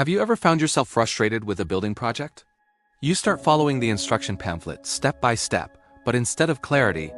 Have you ever found yourself frustrated with a building project? You start following the instruction pamphlet step by step, but instead of clarity,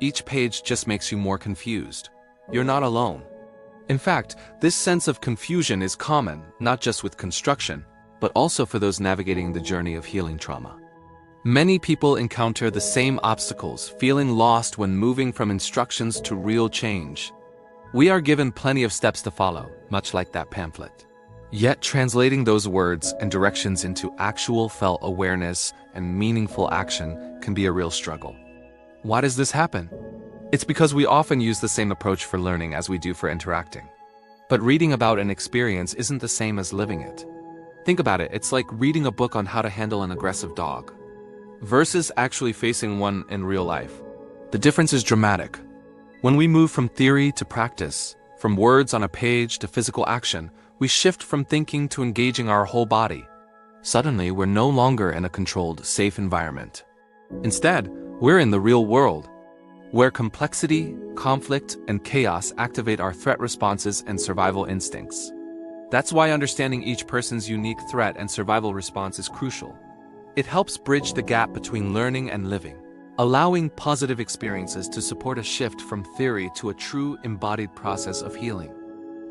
each page just makes you more confused. You're not alone. In fact, this sense of confusion is common, not just with construction, but also for those navigating the journey of healing trauma. Many people encounter the same obstacles, feeling lost when moving from instructions to real change. We are given plenty of steps to follow, much like that pamphlet. Yet translating those words and directions into actual felt awareness and meaningful action can be a real struggle. Why does this happen? It's because we often use the same approach for learning as we do for interacting. But reading about an experience isn't the same as living it. Think about it, it's like reading a book on how to handle an aggressive dog, versus actually facing one in real life. The difference is dramatic. When we move from theory to practice, from words on a page to physical action, we shift from thinking to engaging our whole body. Suddenly, we're no longer in a controlled, safe environment. Instead, we're in the real world, where complexity, conflict, and chaos activate our threat responses and survival instincts. That's why understanding each person's unique threat and survival response is crucial. It helps bridge the gap between learning and living, allowing positive experiences to support a shift from theory to a true embodied process of healing.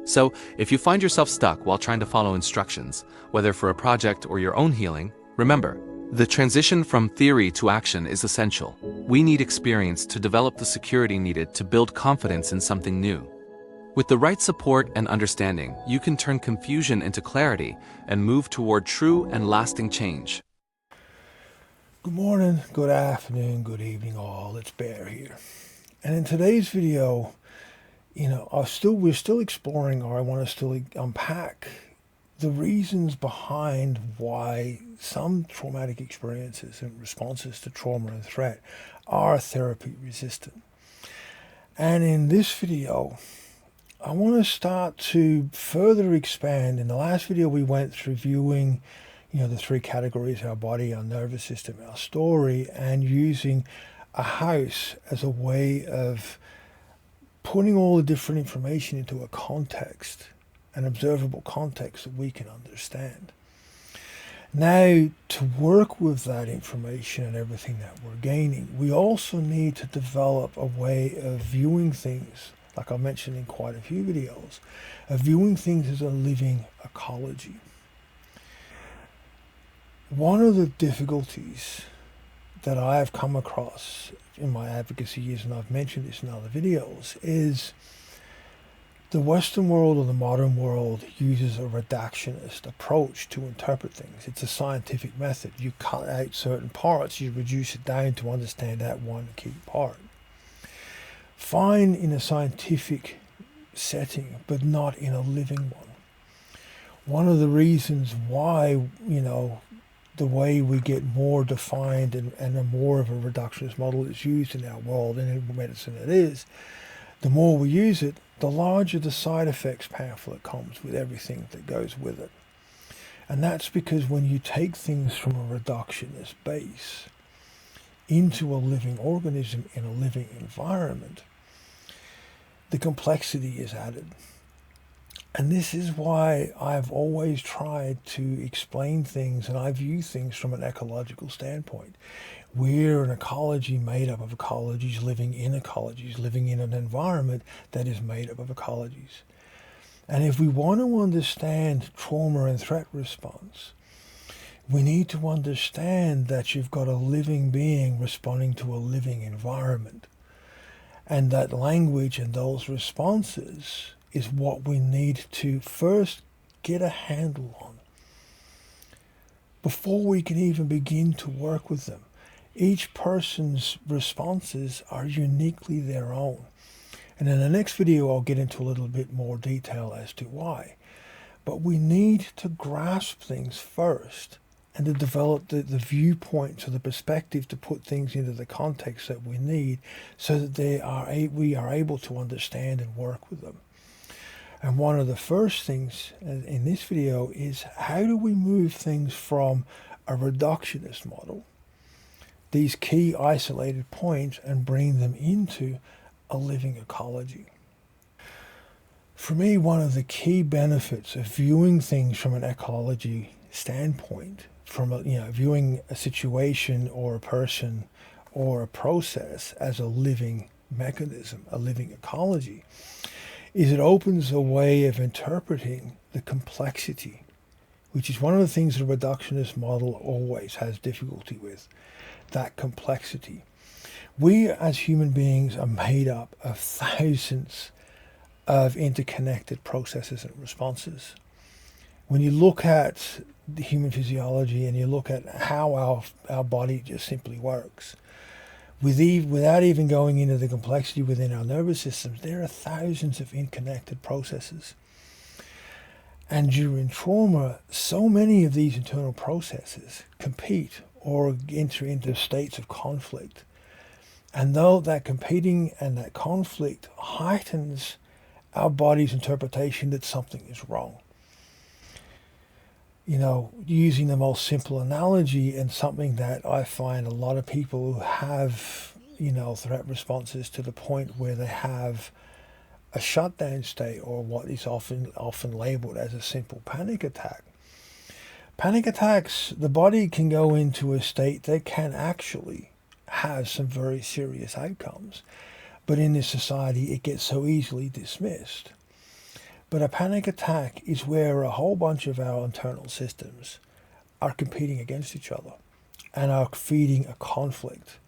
So, if you find yourself stuck while trying to follow instructions, whether for a project or your own healing, remember, the transition from theory to action is essential. We need experience to develop the security needed to build confidence in something new. With the right support and understanding, you can turn confusion into clarity and move toward true and lasting change. Good morning, good afternoon, good evening all, it's Bear here. And in today's video, we're still exploring, or I want to still unpack the reasons behind why some traumatic experiences and responses to trauma and threat are therapy resistant. And in this video, I want to start to further expand. In the last video, we went through viewing, the three categories: our body, our nervous system, our story, and using a house as a way of putting all the different information into a context, an observable context that we can understand. Now, to work with that information and everything that we're gaining, we also need to develop a way of viewing things, like I mentioned in quite a few videos, of viewing things as a living ecology. One of the difficulties that I have come across in my advocacy years, and I've mentioned this in other videos, is the Western world or the modern world uses a reductionist approach to interpret things. It's a scientific method. You cut out certain parts, you reduce it down to understand that one key part. Fine in a scientific setting, but not in a living one. One of the reasons why, the way we get more defined and a more of a reductionist model is used in our world and in medicine it is, the more we use it, the larger the side effects pamphlet comes with everything that goes with it. And that's because when you take things from a reductionist base into a living organism in a living environment, the complexity is added. And this is why I've always tried to explain things, and I view things from an ecological standpoint. We're an ecology made up of ecologies, living in an environment that is made up of ecologies. And if we want to understand trauma and threat response, we need to understand that you've got a living being responding to a living environment. And that language and those responses is what we need to first get a handle on before we can even begin to work with them. Each person's responses are uniquely their own. And in the next video, I'll get into a little bit more detail as to why. But we need to grasp things first and to develop the viewpoint, or the perspective to put things into the context that we need so that we are able to understand and work with them. And one of the first things in this video is, how do we move things from a reductionist model, these key isolated points, and bring them into a living ecology? For me, one of the key benefits of viewing things from an ecology standpoint, viewing a situation or a person or a process as a living mechanism, a living ecology, is it opens a way of interpreting the complexity, which is one of the things the reductionist model always has difficulty with, that complexity. We as human beings are made up of thousands of interconnected processes and responses. When you look at the human physiology and you look at how our body just simply works, without even going into the complexity within our nervous systems, there are thousands of interconnected processes. And during trauma, so many of these internal processes compete or enter into states of conflict. And though that competing and that conflict heightens our body's interpretation that something is wrong. Using the most simple analogy, and something that I find a lot of people who have, threat responses to the point where they have a shutdown state, or what is often labeled as a simple panic attack. Panic attacks, the body can go into a state that can actually have some very serious outcomes. But in this society, it gets so easily dismissed. But a panic attack is where a whole bunch of our internal systems are competing against each other and are feeding a conflict.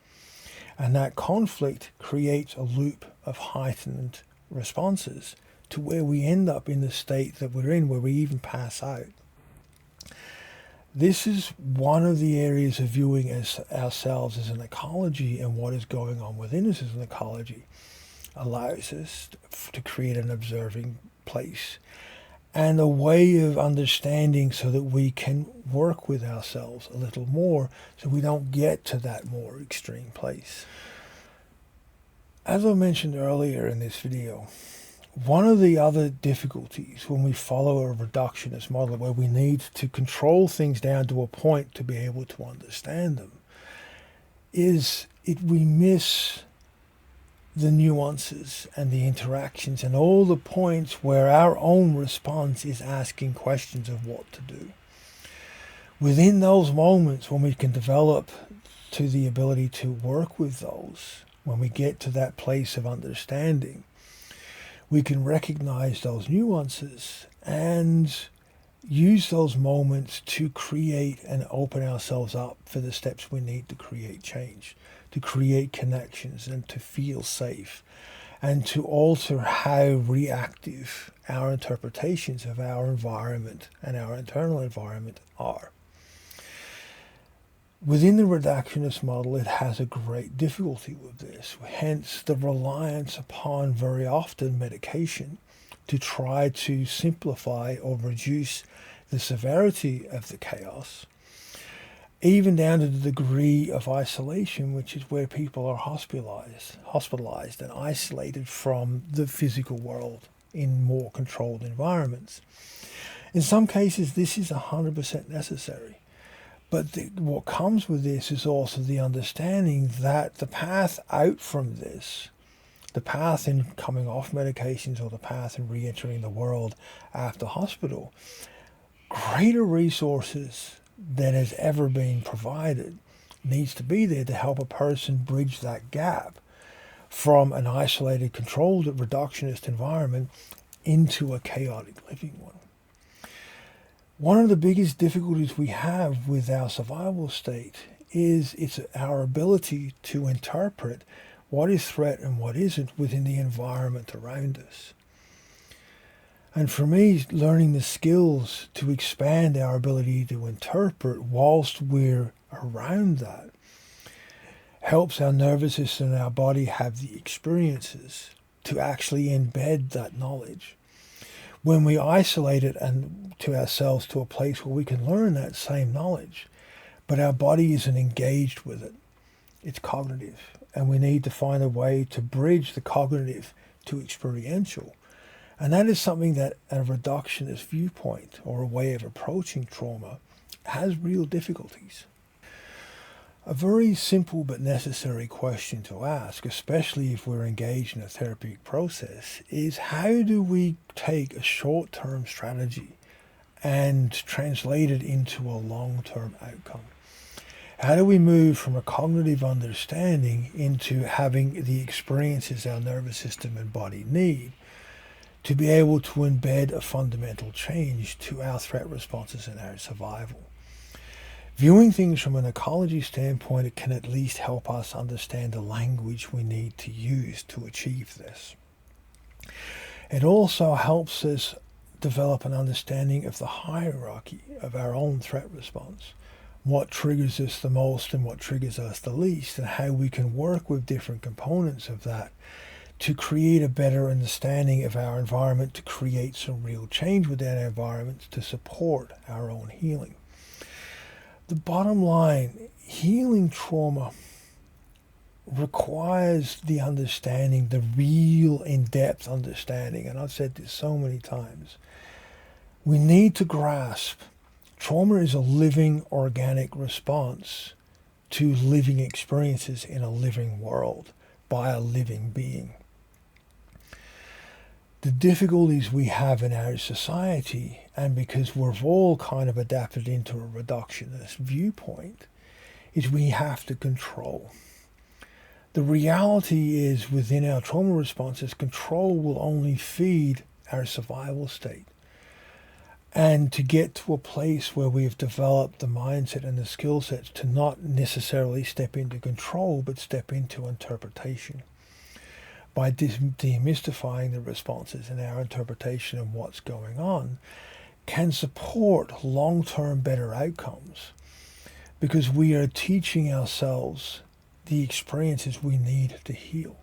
And that conflict creates a loop of heightened responses to where we end up in the state that we're in, where we even pass out. This is one of the areas of viewing ourselves as an ecology, and what is going on within us as an ecology allows us to create an observing place and a way of understanding so that we can work with ourselves a little more so we don't get to that more extreme place. As I mentioned earlier in this video, one of the other difficulties when we follow a reductionist model, where we need to control things down to a point to be able to understand them, is we miss the nuances and the interactions and all the points where our own response is asking questions of what to do. Within those moments when we can develop to the ability to work with those, when we get to that place of understanding, we can recognize those nuances and use those moments to create and open ourselves up for the steps we need to create change, to create connections and to feel safe, and to alter how reactive our interpretations of our environment and our internal environment are. Within the reductionist model, it has a great difficulty with this, hence the reliance upon very often medication to try to simplify or reduce the severity of the chaos, even down to the degree of isolation, which is where people are hospitalized and isolated from the physical world in more controlled environments. In some cases, this is 100% necessary. But what comes with this is also the understanding that the path out from this, the path in coming off medications or the path in re-entering the world after hospital, greater resources than has ever been provided needs to be there to help a person bridge that gap from an isolated, controlled, reductionist environment into a chaotic living one. One of the biggest difficulties we have with our survival state is it's our ability to interpret what is threat and what isn't within the environment around us. And for me, learning the skills to expand our ability to interpret whilst we're around that helps our nervous system and our body have the experiences to actually embed that knowledge. When we isolate it and to ourselves to a place where we can learn that same knowledge, but our body isn't engaged with it, it's cognitive. And we need to find a way to bridge the cognitive to experiential. And that is something that a reductionist viewpoint or a way of approaching trauma has real difficulties. A very simple but necessary question to ask, especially if we're engaged in a therapeutic process, is how do we take a short-term strategy and translate it into a long-term outcome? How do we move from a cognitive understanding into having the experiences our nervous system and body need to be able to embed a fundamental change to our threat responses and our survival? Viewing things from an ecology standpoint, it can at least help us understand the language we need to use to achieve this. It also helps us develop an understanding of the hierarchy of our own threat response, what triggers us the most and what triggers us the least, and how we can work with different components of that to create a better understanding of our environment, to create some real change within our environments to support our own healing. The bottom line, healing trauma requires the understanding, the real in-depth understanding, and I've said this so many times. We need to grasp trauma is a living, organic response to living experiences in a living world by a living being. The difficulties we have in our society, and because we've all kind of adapted into a reductionist viewpoint, is we have to control. The reality is within our trauma responses, control will only feed our survival state. And to get to a place where we've developed the mindset and the skill sets to not necessarily step into control, but step into interpretation. By demystifying the responses and our interpretation of what's going on, can support long-term better outcomes, because we are teaching ourselves the experiences we need to heal.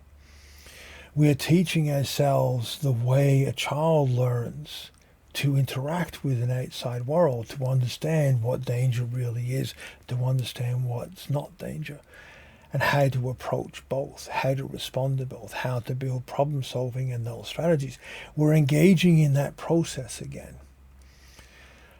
We are teaching ourselves the way a child learns to interact with an outside world, to understand what danger really is, to understand what's not danger, and how to approach both, how to respond to both, how to build problem solving and those strategies. We're engaging in that process again.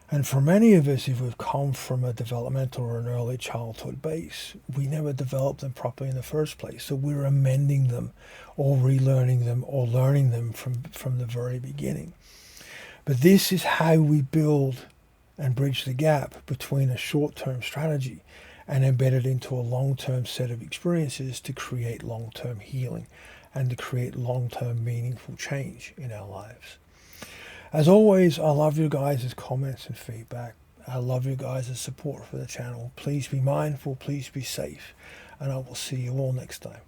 And for many of us, if we've come from a developmental or an early childhood base, we never developed them properly in the first place. So we're amending them or relearning them or learning them from the very beginning. But this is how we build and bridge the gap between a short-term strategy and embed it into a long-term set of experiences to create long-term healing and to create long-term meaningful change in our lives. As always, I love you guys' comments and feedback. I love you guys' support for the channel. Please be mindful, please be safe, and I will see you all next time.